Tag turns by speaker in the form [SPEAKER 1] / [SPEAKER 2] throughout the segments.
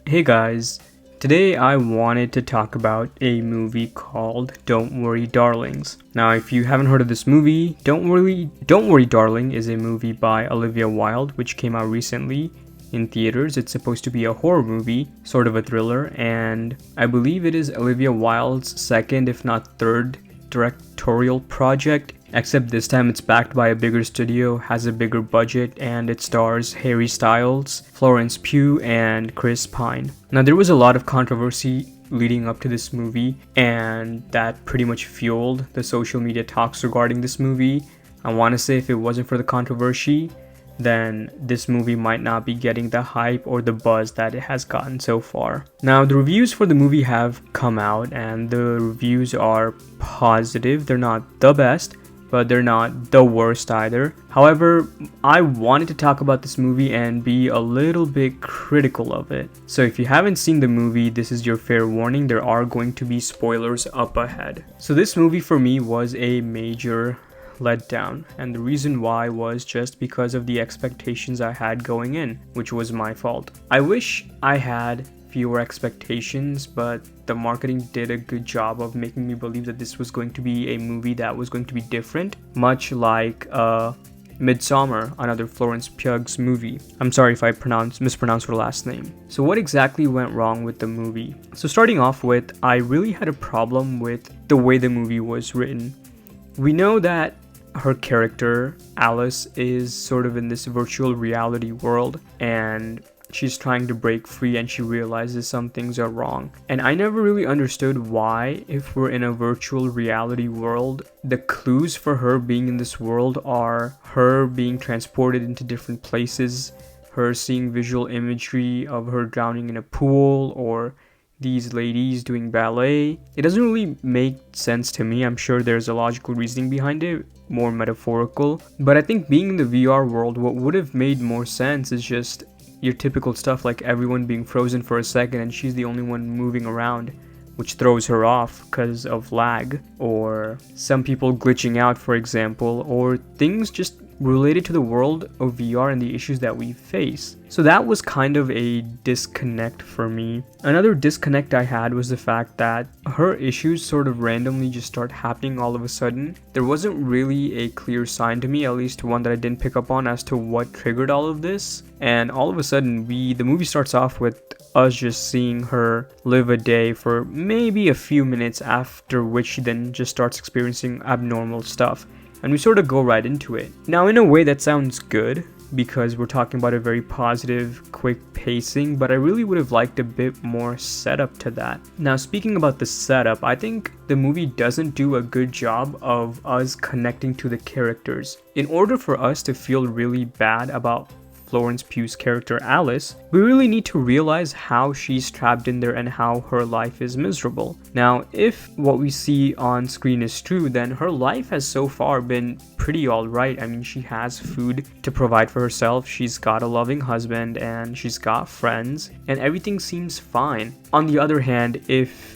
[SPEAKER 1] Hey guys, today I wanted to talk about a movie called Don't Worry Darlings. Now, if you haven't heard of this movie, Don't Worry Darling is a movie by Olivia Wilde which came out recently in theaters. It's supposed to be a horror movie, sort of a thriller, and I believe it is Olivia Wilde's second if not third directorial project. Except this time it's backed by a bigger studio, has a bigger budget, and it stars Harry Styles, Florence Pugh, and Chris Pine. Now, there was a lot of controversy leading up to this movie, and that pretty much fueled the social media talks regarding this movie. I want to say if it wasn't for the controversy, then this movie might not be getting the hype or the buzz that it has gotten so far. Now, the reviews for the movie have come out, and the reviews are positive. They're not the best, but they're not the worst either. However, I wanted to talk about this movie and be a little bit critical of it. So if you haven't seen the movie, this is your fair warning. There are going to be spoilers up ahead. So this movie for me was a major letdown, and the reason why was just because of the expectations I had going in, which was my fault. I wish I had fewer expectations, but the marketing did a good job of making me believe that this was going to be a movie that was going to be different, much like Midsummer, another Florence Pugh's movie. I'm sorry if I mispronounce her last name. So what exactly went wrong with the movie? So starting off with, I really had a problem with the way the movie was written. We know that her character, Alice, is sort of in this virtual reality world, and she's trying to break free, and she realizes some things are wrong. And I never really understood why, if we're in a virtual reality world, the clues for her being in this world are her being transported into different places, her seeing visual imagery of her drowning in a pool, or these ladies doing ballet. It doesn't really make sense to me. I'm sure there's a logical reasoning behind it, more metaphorical. But I think being in the VR world, what would have made more sense is just your typical stuff like everyone being frozen for a second and she's the only one moving around, which throws her off because of lag, or some people glitching out, for example, or things just related to the world of VR and the issues that we face. So that was kind of a disconnect for me. Another disconnect I had was the fact that her issues sort of randomly just start happening all of a sudden. There wasn't really a clear sign to me, at least one that I didn't pick up on, as to what triggered all of this. And all of a sudden, the movie starts off with us just seeing her live a day for maybe a few minutes, after which she then just starts experiencing abnormal stuff. And we sort of go right into it. Now, in a way that sounds good, because we're talking about a very positive, quick pacing, but I really would have liked a bit more setup to that. Now, speaking about the setup, I think the movie doesn't do a good job of us connecting to the characters. In order for us to feel really bad about Florence Pugh's character Alice, we really need to realize how she's trapped in there and how her life is miserable. Now, if what we see on screen is true, then her life has so far been pretty alright. I mean, she has food to provide for herself, she's got a loving husband, and she's got friends, and everything seems fine. On the other hand, if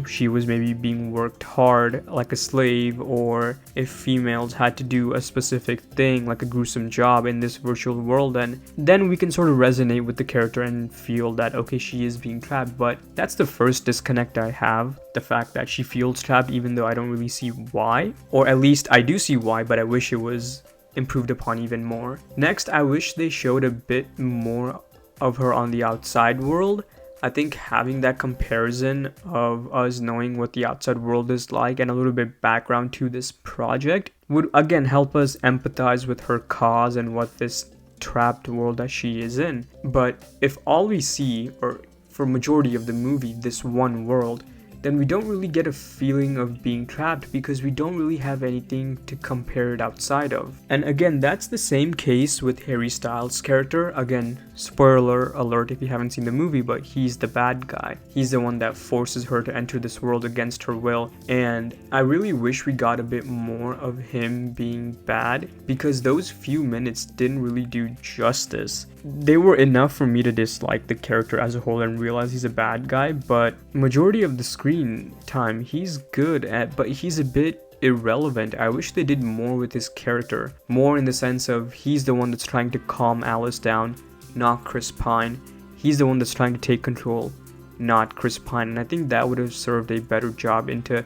[SPEAKER 1] she was maybe being worked hard like a slave, or if females had to do a specific thing like a gruesome job in this virtual world, then we can sort of resonate with the character and feel that, okay, she is being trapped. But that's the first disconnect I have, the fact that she feels trapped, even though I don't really see why, or at least I do see why, but I wish it was improved upon even more. Next, I wish they showed a bit more of her on the outside world. I think having that comparison of us knowing what the outside world is like and a little bit background to this project would again help us empathize with her cause and what this trapped world that she is in. But if all we see, or for majority of the movie, this one world, then we don't really get a feeling of being trapped because we don't really have anything to compare it outside of. And again, that's the same case with Harry Styles' character. Again, spoiler alert if you haven't seen the movie, but he's the bad guy. He's the one that forces her to enter this world against her will. And I really wish we got a bit more of him being bad, because those few minutes didn't really do justice. They were enough for me to dislike the character as a whole and realize he's a bad guy, but majority of the screen time he's good at, but he's a bit irrelevant. I wish they did more with his character, more in the sense of he's the one that's trying to calm Alice down, not Chris Pine. he's the one that's trying to take control, not Chris Pine. And I think that would have served a better job into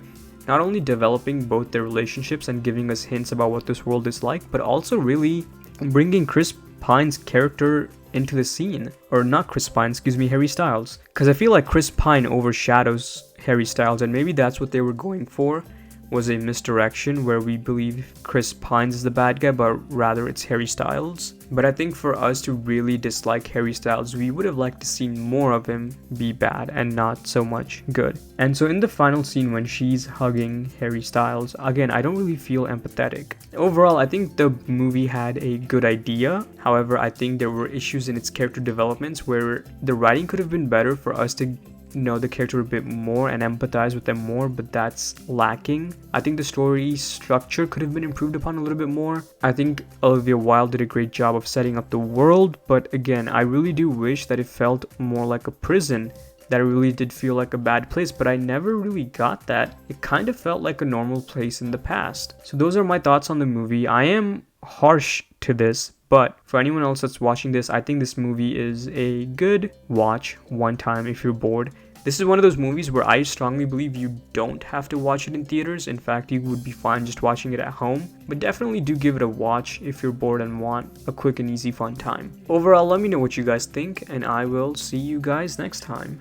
[SPEAKER 1] not only developing both their relationships and giving us hints about what this world is like, but also really bringing Chris Pine's character into the scene. Or not Chris Pine, excuse me, Harry Styles. Because I feel like Chris Pine overshadows Harry Styles, and maybe that's what they were going for, was a misdirection where we believe Chris Pines is the bad guy, but rather it's Harry Styles. But I think for us to really dislike Harry Styles, we would have liked to see more of him be bad and not so much good. And so in the final scene when she's hugging Harry Styles, again, I don't really feel empathetic. Overall, I think the movie had a good idea. However, I think there were issues in its character developments where the writing could have been better for us to know the character a bit more and empathize with them more, but that's lacking. I think the story structure could have been improved upon a little bit more. I think Olivia Wilde did a great job of setting up the world, but again, I really do wish that it felt more like a prison, that it really did feel like a bad place, but I never really got that. It kind of felt like a normal place in the past. So those are my thoughts on the movie. I am harsh to this, but for anyone else that's watching this, I think this movie is a good watch one time if you're bored. This is one of those movies where I strongly believe you don't have to watch it in theaters. In fact, you would be fine just watching it at home. But definitely do give it a watch if you're bored and want a quick and easy fun time. Overall, let me know what you guys think, and I will see you guys next time.